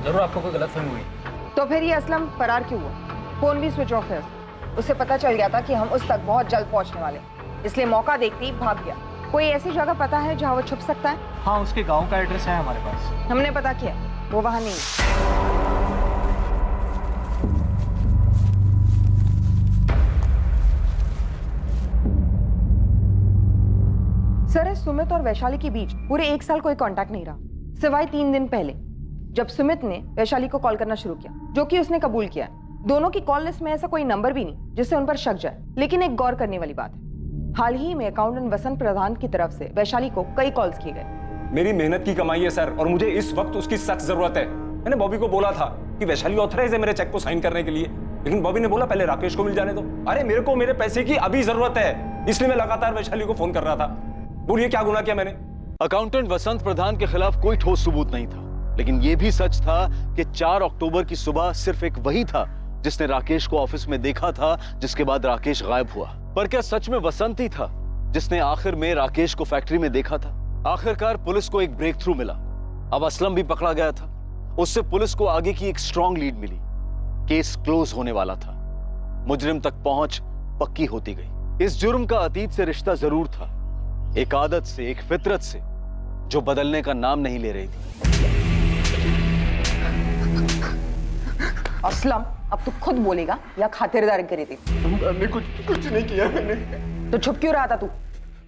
जरूर आपको कोई गलतफहमी हुई। तो फिर ये असलम फरार क्यों हुआ? फोन भी स्विच ऑफ है, उसे पता चल गया था कि हम उस तक बहुत जल्द पहुंचने वाले, इसलिए मौका देखते ही भाग गया। कोई ऐसी जगह पता है जहां वो छुप सकता है? हाँ, उसके गांव का एड्रेस है हमारे पास। हमने पता किया, वो वहां नहीं है। सर, सुमित और वैशाली के बीच पूरे 1 साल कोई कांटेक्ट नहीं रहा, सिवाय 3 दिन पहले जब सुमित ने वैशाली को कॉल करना शुरू किया, जो कि उसने कबूल किया। दोनों की कॉल लिस्ट में ऐसा कोई नंबर भी नहीं जिससे उन पर शक जाए। लेकिन एक गौर करने वाली बात है, हाल ही में अकाउंटेंट वसंत प्रधान की तरफ से वैशाली को कई कॉल्स किए गए। मेरी मेहनत की कमाई है सर, और मुझे इस वक्त उसकी सख्त जरूरत है। मैंने बॉबी को बोला था कि वैशाली ऑथराइज है मेरे चेक को साइन करने के लिए, लेकिन बॉबी ने बोला पहले राकेश को मिल जाने दो। अरे मेरे को मेरे पैसे की अभी जरूरत है, इसलिए मैं लगातार वैशाली को फोन कर रहा था। बोलिए क्या गुनाह किया मैंने? अकाउंटेंट वसंत प्रधान के खिलाफ कोई ठोस सबूत नहीं था, लेकिन यह भी सच था कि 4 अक्टूबर की सुबह सिर्फ एक वही था जिसने राकेश को ऑफिस में देखा था, जिसके बाद राकेश गायब हुआ। पर क्या सच में वसंत ही था जिसने आखिर में राकेश को फैक्ट्री में देखा था? आखिरकार पुलिस को एक ब्रेक थ्रू मिला। अब असलम भी पकड़ा गया था। उससे पुलिस को आगे की एक स्ट्रॉन्ग लीड मिली। केस क्लोज होने वाला था। मुजरिम तक पहुंच पक्की होती गई। इस जुर्म का अतीत से रिश्ता जरूर था, एक आदत से, एक फितरत से, जो बदलने का नाम नहीं ले रही थी। असलम, अब तू खुद बोलेगा या खातिरदारी करी थी? मैंने कुछ नहीं किया। मैंने तो छुप क्यों रहा था तू?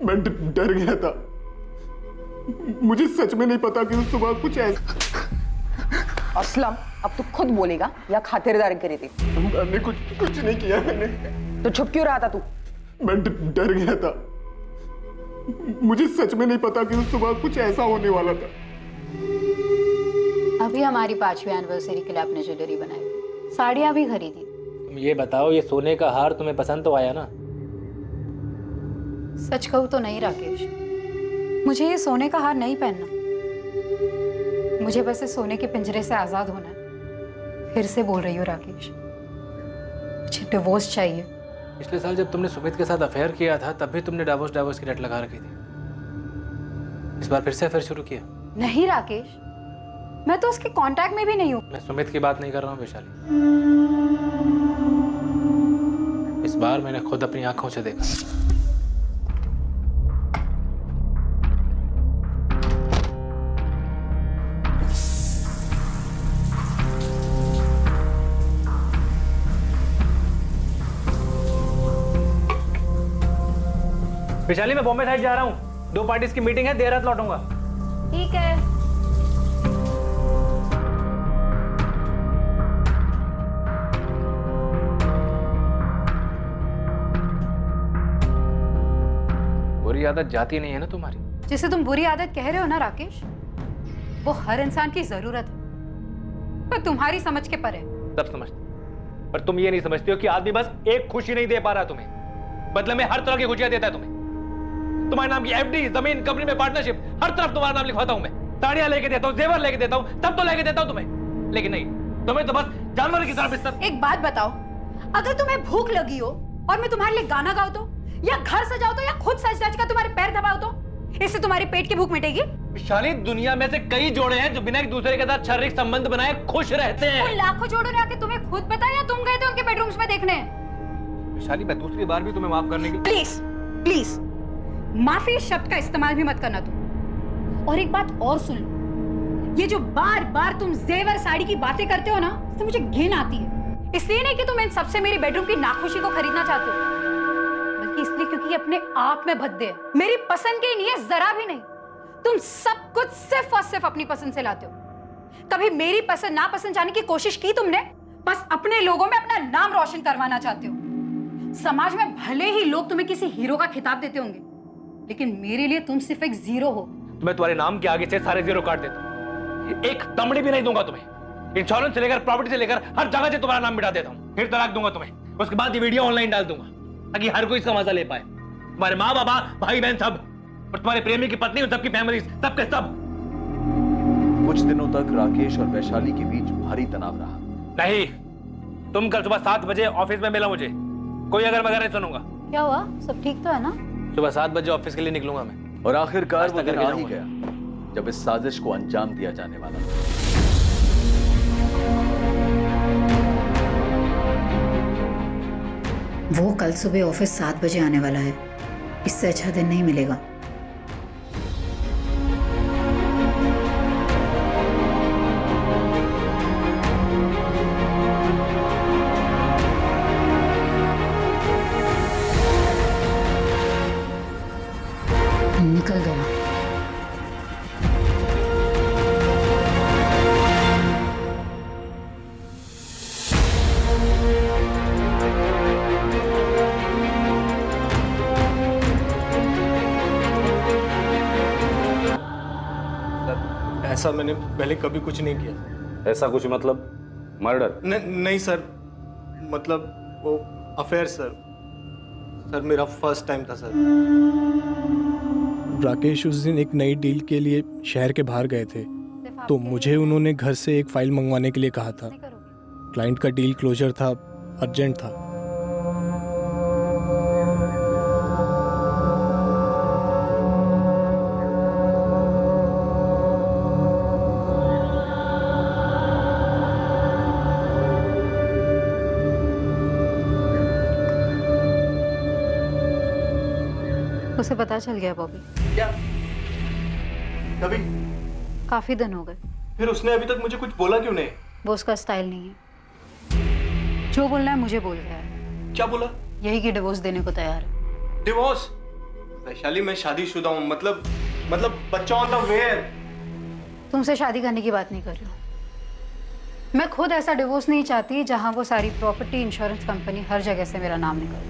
मैं डर गया था। मुझे सच में नहीं पता कि उस सुबह कुछ ऐसा। असलम, अब तू खुद बोलेगा या खातिरदारी करी थी? मैंने कुछ नहीं किया। मैंने तो छुप क्यों रहा था तू? मैं डर गया था। मुझे सच में नहीं पता कि उस सुबह कुछ ऐसा होने वाला था। अभी हमारी 5वीं एनिवर्सरी के लिए आपने ज्वेलरी बनाई थी, साड़ियाँ भी खरीदी। तुम ये बताओ, ये सोने का हार तुम्हें पसंद तो आया ना? सच कहूँ तो नहीं राकेश, मुझे ये सोने का हार नहीं पहनना। मुझे बस इस सोने के पिंजरे से आज़ाद होना है। फिर से बोल रही हूँ राकेश, मुझे डिवोर्स चाहिए। पिछले साल जब तुमने सुमित के साथ अफेयर किया था तब भी तुमने डाइवोर्स की रट लगा रखी थी। इस बार फिर से अफेयर शुरू किया? नहीं राकेश, मैं तो उसके कांटेक्ट में भी नहीं हूँ। मैं सुमित की बात नहीं कर रहा हूँ वैशाली। इस बार मैंने खुद अपनी आंखों से देखा। वैशाली, मैं बॉम्बे साइड जा रहा हूँ, 2 पार्टीज की मीटिंग है, देर रात लौटूंगा। ठीक है। बुरी आदत जाती नहीं है ना तुम्हारी? जिसे तुम बुरी आदत कह रहे हो ना राकेश, वो हर इंसान की जरूरत है, पर तुम्हारी समझ के परे। सब समझते, पर तुम ये नहीं समझते हो कि आदमी बस एक खुशी नहीं दे पा रहा तुम्हें, बदले में हर तरह की खुशियां देता है तुम्हें। तुम्हारे नाम की एफडी, जमीन, कंपनी में पार्टनरशिप, हर तरफ तुम्हारा नाम लिखवाता हूं मैं। साड़ियां लेके देता हूं, जेवर लेके देता हूं, सब तो लेके देता हूं तुम्हें, लेकिन नहीं, तुम्हें तो बस जानवर की तरह बिस्तर। एक बात बताओ, अगर तुम्हें भूख लगी हो और मैं तुम्हारे लिए गाना गाऊं तो, या घर सजाऊं तो, या खुद सज धज कर तुम्हारे पैर दबाऊं तो, इससे तुम्हारी पेट की भूख मिटेगी? विशाली, दुनिया में से कई जोड़े हैं जो बिना एक दूसरे के साथ शारीरिक संबंध बनाए खुश रहते हैं। उन लाखों जोड़ों ने आके तुम्हें खुद बताया या तुम गए थे उनके बेडरूम्स में देखने? विशाली, मैं दूसरी बार भी तुम्हें माफ करने की। प्लीज प्लीज, माफी शब्द का इस्तेमाल भी मत करना तुम। और एक बात और सुन लो, ये जो बार बार तुम जेवर साड़ी की बातें करते हो ना, तो मुझे घिन आती है। इसलिए नहीं कि तुम इन सबसे मेरी बेडरूम की नाखुशी को खरीदना चाहते हो, बल्कि इसलिए क्योंकि ये अपने आप में भद्दे है, मेरी पसंद के नहीं है, जरा भी नहीं। तुम सब कुछ सिर्फ और सिर्फ अपनी पसंद से लाते हो। कभी मेरी पसंद नापसंद जाने की कोशिश की तुमने? बस अपने लोगों में अपना नाम रोशन करवाना चाहते हो। समाज में भले ही लोग तुम्हें किसी हीरो का खिताब देते होंगे, लेकिन मेरे लिए तुम सिर्फ एक जीरो हो। मैं तुम्हारे नाम के आगे से सारे जीरो काट देता हूं, एक तमड़ी भी नहीं दूंगा तुम्हें। इंश्योरेंस से लेकर प्रॉपर्टी से लेकर हर जगह से तुम्हारा नाम मिटा देता हूं, फिर तलाक दूंगा तुम्हें। उसके बाद ये वीडियो ऑनलाइन डाल दूंगा ताकि हर कोई इसका मजा ले पाए। तुम्हारे माँ बाबा, भाई बहन सब, और तुम्हारे प्रेमी की पत्नी, सबकी फैमिली, सबके सब। कुछ दिनों तक राकेश और वैशाली के बीच भारी तनाव रहा। नहीं, तुम कल सुबह 7 बजे ऑफिस में मिला मुझे, कोई अगर मगर नहीं सुनूंगा। क्या हुआ? सब ठीक तो है ना? सुबह 7 बजे ऑफिस के लिए निकलूंगा मैं। और आखिरकार वो दिन आ ही जाऊंगा। गया जब इस साजिश को अंजाम दिया जाने वाला था। वो कल सुबह ऑफिस 7 बजे आने वाला है, इससे अच्छा दिन नहीं मिलेगा। निकल गया। ऐसा मैंने पहले कभी कुछ नहीं किया। ऐसा कुछ मतलब मर्डर? नहीं सर, मतलब वो अफेयर सर। सर मेरा फर्स्ट टाइम था सर। राकेश उस दिन एक नई डील के लिए शहर के बाहर गए थे, तो मुझे उन्होंने घर से एक फाइल मंगवाने के लिए कहा था। क्लाइंट का डील क्लोजर था, अर्जेंट था। उसे पता चल गया बॉबी। क्या? कभी? काफी दिन हो गए। फिर उसने अभी तक मुझे कुछ बोला क्यों नहीं? वो उसका स्टाइल नहीं है। जो बोलना है मुझे बोल गया है। क्या बोला? यही कि डिवोर्स देने को तैयार है। डिवोर्स? वैशाली मैं शादीशुदा हूँ, मतलब बच्चा ऑन द वे है। तुमसे शादी करने की बात नहीं कर रही हूँ। मैं खुद ऐसा डिवोर्स नहीं चाहती जहाँ वो सारी प्रॉपर्टी, इंश्योरेंस कंपनी हर जगह से मेरा नाम निकाले,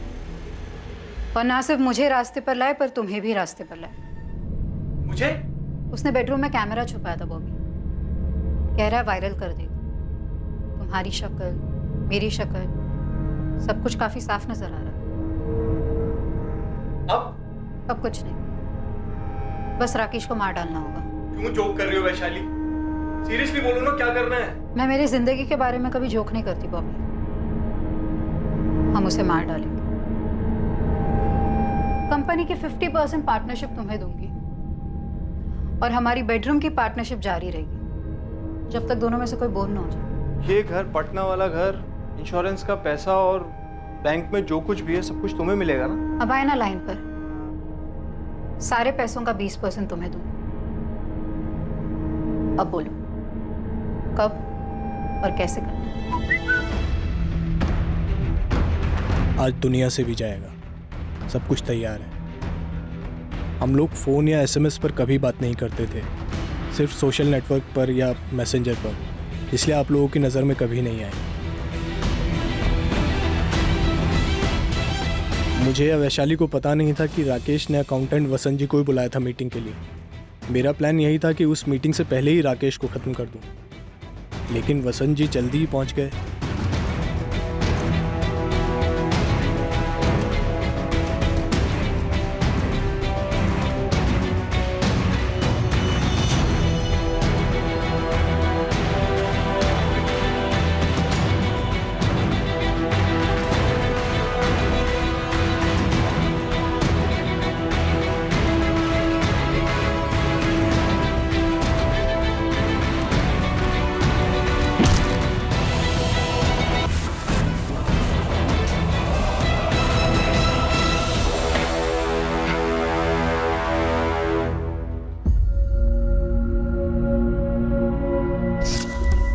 और ना सिर्फ मुझे रास्ते पर लाए पर तुम्हें भी रास्ते पर लाए। मुझे? उसने बेडरूम में कैमरा छुपाया था बॉबी। कह रहा है वायरल कर देगा। तुम्हारी शक्ल, मेरी शक्ल, सब कुछ काफी साफ नजर आ रहा है। अब कुछ नहीं, बस राकेश को मार डालना होगा। क्यों जोक कर रही हो वैशाली? सीरियसली बोलो ना, क्या करना है? मैं मेरी जिंदगी के बारे में कभी जोक नहीं करती बॉबी। हम उसे मार डालेंगे। कंपनी की 50% पार्टनरशिप तुम्हें दूंगी, और हमारी बेडरूम की पार्टनरशिप जारी रहेगी जब तक दोनों में से कोई बोर ना हो जाए। ये घर, पटना वाला घर, इंश्योरेंस का पैसा और बैंक में जो कुछ भी है सब कुछ तुम्हें मिलेगा ना? अब आए ना लाइन पर। सारे पैसों का 20% तुम्हें दूंगी। अब बोलो कब और कैसे करना? आज दुनिया से भी जाएगा, सब कुछ तैयार है। हम लोग फ़ोन या एसएमएस पर कभी बात नहीं करते थे, सिर्फ सोशल नेटवर्क पर या मैसेंजर पर, इसलिए आप लोगों की नज़र में कभी नहीं आए। मुझे या वैशाली को पता नहीं था कि राकेश ने अकाउंटेंट वसंत जी को ही बुलाया था मीटिंग के लिए। मेरा प्लान यही था कि उस मीटिंग से पहले ही राकेश को ख़त्म कर दूं, लेकिन वसंत जी जल्दी ही पहुंच गए।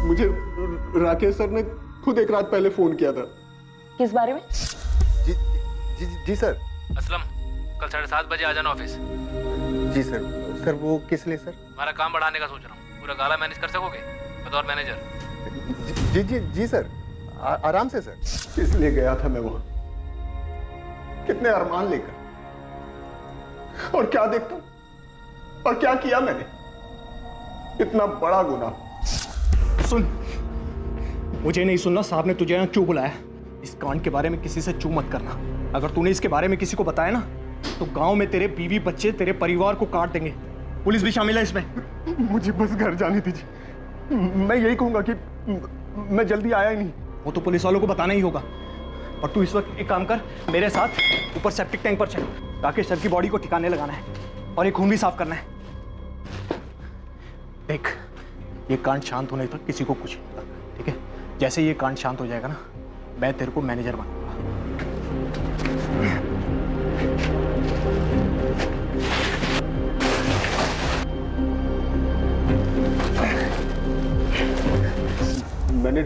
मुझे राकेश सर ने खुद एक रात पहले फोन किया था। किस बारे में? जी सर। असलम, कल 7:30 बजे आ जाना ऑफिस। जी सर। सर वो किस लिए सर? हमारा काम बढ़ाने का सोच रहा हूँ। पूरा गाला मैनेज कर सकोगे बतौर मैनेजर? जी सर, आराम से सर। इसलिए गया था मैं वहां, कितने अरमान लेकर, और क्या देखता हूं, और क्या किया मैंने, इतना बड़ा गुनाह। सुन, मुझे नहीं सुनना, साहब ने तुझे यहाँ क्यों बुलाया? इस कांड के बारे में किसी से चू मत करना। अगर तूने इसके बारे में किसी को बताया ना, तो गांव में तेरे बीवी बच्चे, तेरे परिवार को काट देंगे। पुलिस भी शामिल है इसमें। मुझे बस घर जाने दीजिए। मैं यही कहूंगा कि मैं जल्दी आया ही नहीं। वो तो पुलिस वालों को बताना ही होगा। और तू इस वक्त एक काम कर, मेरे साथ ऊपर सेप्टिक टैंक पर चल। राकेश सर की बॉडी को ठिकाने लगाना है और एक खून भी साफ करना है। देख, ये कांड शांत होने तक किसी को कुछ नहीं पता, ठीक है? जैसे ये कांड शांत हो जाएगा ना, मैं तेरे को मैनेजर बनाऊंगा। मैंने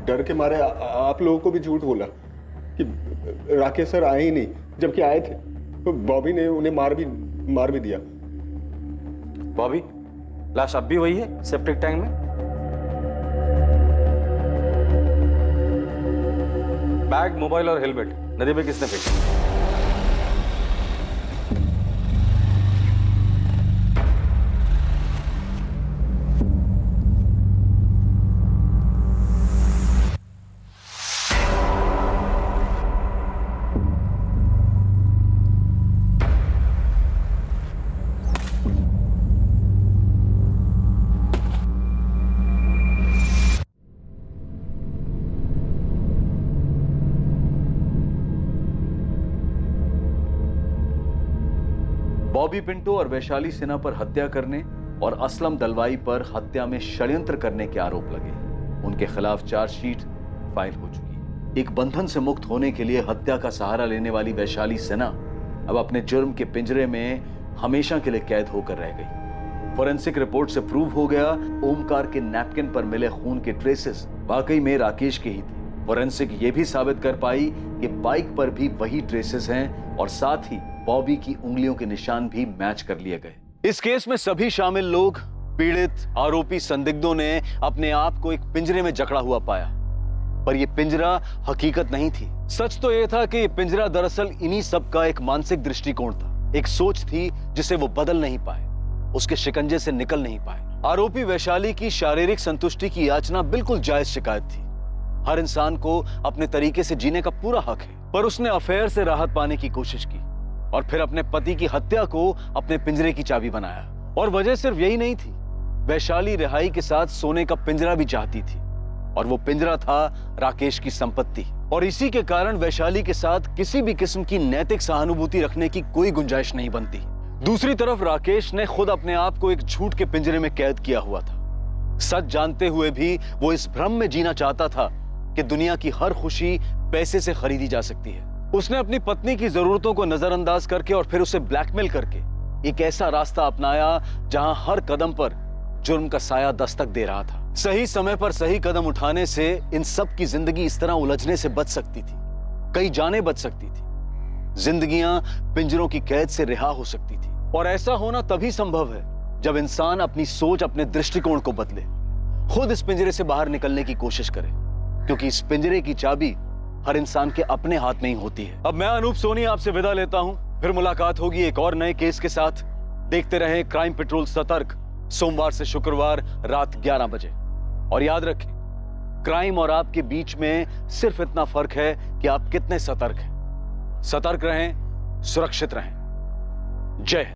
डर के मारे आप लोगों को भी झूठ बोला कि राकेश सर आए ही नहीं, जबकि आए थे। तो बॉबी ने उन्हें मार भी दिया। बॉबी, लाश अब भी वही है सेप्टिक टैंक में? बैग, मोबाइल और हेलमेट नदी में किसने फेंका? बॉबी पिंटो और वैशाली सिन्हा पर हत्या करने और असलम दलवाई पर हत्या में षड्यंत्र करने के आरोप लगे। उनके खिलाफ चार्जशीट फाइल हो चुकी। एक बंधन से मुक्त होने के लिए हत्या का सहारा लेने वाली वैशाली सिन्हा अब अपने जुर्म के पिंजरे में हमेशा के लिए कैद होकर रह गई। फोरेंसिक रिपोर्ट से प्रूव हो गया ओमकार के नैपकिन पर मिले खून के ट्रेसेस वाकई में राकेश के ही थे। फोरेंसिक ये भी साबित कर पाई कि बाइक पर भी वही ट्रेसेस हैं और साथ ही बॉबी की उंगलियों के निशान भी मैच कर लिए गए। इस केस में सभी शामिल लोग, पीड़ित, आरोपी, संदिग्धों ने अपने आप को एक पिंजरे में जकड़ा हुआ पाया, पर यह पिंजरा हकीकत नहीं थी। सच तो यह था कि यह पिंजरा दरअसल इन्हीं सब का एक मानसिक दृष्टिकोण था, एक सोच थी जिसे वो बदल नहीं पाए, उसके शिकंजे से निकल नहीं पाए। आरोपी वैशाली की शारीरिक संतुष्टि की याचना बिल्कुल जायज शिकायत थी। हर इंसान को अपने तरीके से जीने का पूरा हक है, पर उसने अफेयर से राहत पाने की कोशिश की और फिर अपने पति की हत्या को अपने पिंजरे की चाबी बनाया। और वजह सिर्फ यही नहीं थी, वैशाली रिहाई के साथ सोने का पिंजरा भी चाहती थी और वो पिंजरा था राकेश की संपत्ति। और इसी के कारण वैशाली के साथ किसी भी किस्म की नैतिक सहानुभूति रखने की कोई गुंजाइश नहीं बनती। दूसरी तरफ राकेश ने खुद अपने आप को एक झूठ के पिंजरे में कैद किया हुआ था। सच जानते हुए भी वो इस भ्रम में जीना चाहता था कि दुनिया की हर खुशी पैसे से खरीदी जा सकती है। उसने अपनी पत्नी की जरूरतों को नजरअंदाज करके और फिर उसे ब्लैकमेल करके एक ऐसा रास्ता अपनाया जहां हर कदम पर जुर्म का साया दस्तक दे रहा था। सही समय पर सही कदम उठाने से इन सब की जिंदगी इस तरह उलझने से बच सकती थी, कई जानें बच सकती थी, जिंदगियां पिंजरों की कैद से रिहा हो सकती थी। और ऐसा होना तभी संभव है जब इंसान अपनी सोच, अपने दृष्टिकोण को बदले, खुद इस पिंजरे से बाहर निकलने की कोशिश करे, क्योंकि इस पिंजरे की चाबी हर इंसान के अपने हाथ में ही होती है। अब मैं अनूप सोनी आपसे विदा लेता हूं, फिर मुलाकात होगी एक और नए केस के साथ। देखते रहें क्राइम पेट्रोल सतर्क, सोमवार से शुक्रवार रात 11 बजे। और याद रखें, क्राइम और आपके बीच में सिर्फ इतना फर्क है कि आप कितने सतर्क हैं। सतर्क रहें, सुरक्षित रहें। जय हिंद।